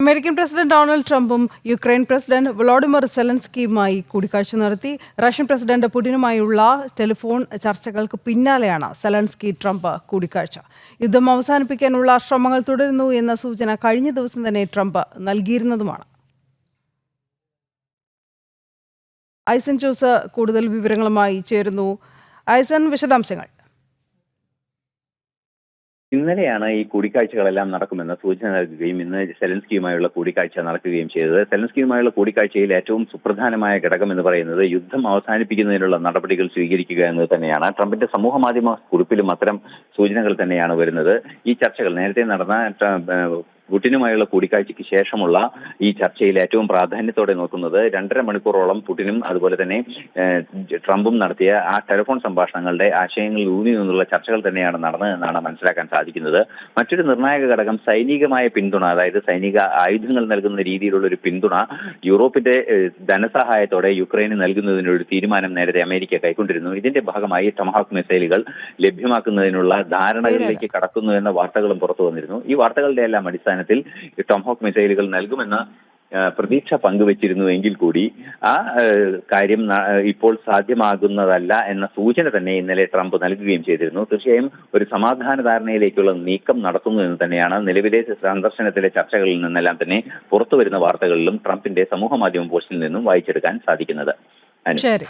American president Donald ട്രംപും Ukraine president Volodymyr സെലൻസ്കിയുമായി കൂടിക്കാഴ്ച നടത്തി. റഷ്യൻ പ്രസിഡന്റ് പുടിനുമായുള്ള ടെലിഫോൺ ചർച്ചകൾക്ക് പിന്നാലെയാണ് സെലൻസ്കി ട്രംപ് കൂടിക്കാഴ്ച. യുദ്ധം അവസാനിപ്പിക്കാനുള്ള ശ്രമങ്ങൾ തുടരുന്നു എന്ന സൂചന കഴിഞ്ഞ ദിവസം തന്നെ ട്രംപ് നൽകിയിരുന്നതുമാണ്. ഐസൻ ജോസ് കൂടുതൽ വിവരങ്ങളുമായി ചേരുന്നു. ഐസൻ, വിശദാംശങ്ങൾ. ഇന്നലെയാണ് ഈ കൂടിക്കാഴ്ചകളെല്ലാം നടക്കുമെന്ന് സൂചന നൽകുകയും ഇന്ന് സെലൻസ്കിയുമായുള്ള കൂടിക്കാഴ്ച നടക്കുകയും ചെയ്തത്. സെലൻസ്കിയുമായുള്ള കൂടിക്കാഴ്ചയിൽ ഏറ്റവും സുപ്രധാനമായ ഘടകം എന്ന് പറയുന്നത് യുദ്ധം അവസാനിപ്പിക്കുന്നതിനുള്ള നടപടികൾ സ്വീകരിക്കുക എന്നത് തന്നെയാണ്. ട്രംപിന്റെ സമൂഹ മാധ്യമ കുറിപ്പിലും അത്തരം സൂചനകൾ തന്നെയാണ് വരുന്നത്. ഈ ചർച്ചകൾ നേരത്തെ നടന്ന പുടിനുമായുള്ള കൂടിക്കാഴ്ചയ്ക്ക് ശേഷമുള്ള ഈ ചർച്ചയിൽ ഏറ്റവും പ്രാധാന്യത്തോടെ നോക്കുന്നത് 2.5 മണിക്കൂറോളം പുടിനും അതുപോലെ തന്നെ ട്രംപും നടത്തിയ ആ ടെലിഫോൺ സംഭാഷണങ്ങളുടെ ആശയങ്ങളിൽ ഊന്നി നിന്നുള്ള ചർച്ചകൾ തന്നെയാണ് നടന്നതെന്നാണ് മനസ്സിലാക്കാൻ സാധിക്കുന്നത്. മറ്റൊരു നിർണായക ഘടകം സൈനികമായ പിന്തുണ, അതായത് സൈനിക ആയുധങ്ങൾ നൽകുന്ന രീതിയിലുള്ള ഒരു പിന്തുണ യൂറോപ്പിന്റെ ധനസഹായത്തോടെ യുക്രൈന് നൽകുന്നതിനൊരു തീരുമാനം നേരത്തെ അമേരിക്ക കൈക്കൊണ്ടിരുന്നു. ഇതിന്റെ ഭാഗമായി ടൊമാഹോക്ക് മിസൈലുകൾ ലഭ്യമാക്കുന്നതിനുള്ള ധാരണകളിലേക്ക് കടക്കുന്നു എന്ന വാർത്തകളും പുറത്തു വന്നിരുന്നു. ഈ വാർത്തകളുടെ എല്ലാം അടിസ്ഥാനത്തിൽ ടൊമാഹോക്ക് മിസൈലുകൾ നൽകുമെന്ന പ്രതീക്ഷ പങ്കുവച്ചിരുന്നു എങ്കിൽ കൂടി ആ കാര്യം ഇപ്പോൾ സാധ്യമാകുന്നതല്ല എന്ന സൂചന തന്നെ ഇന്നലെ ട്രംപ് നൽകുകയും ചെയ്തിരുന്നു. തീർച്ചയായും ഒരു സമാധാന ധാരണയിലേക്കുള്ള നീക്കം നടത്തുന്നു എന്ന് തന്നെയാണ് നിലവിലെ സന്ദർശനത്തിലെ ചർച്ചകളിൽ നിന്നെല്ലാം തന്നെ പുറത്തു വരുന്ന വാർത്തകളിലും ട്രംപിന്റെ സമൂഹ മാധ്യമ പോസ്റ്റിൽ നിന്നും വായിച്ചെടുക്കാൻ സാധിക്കുന്നത്. ശരി.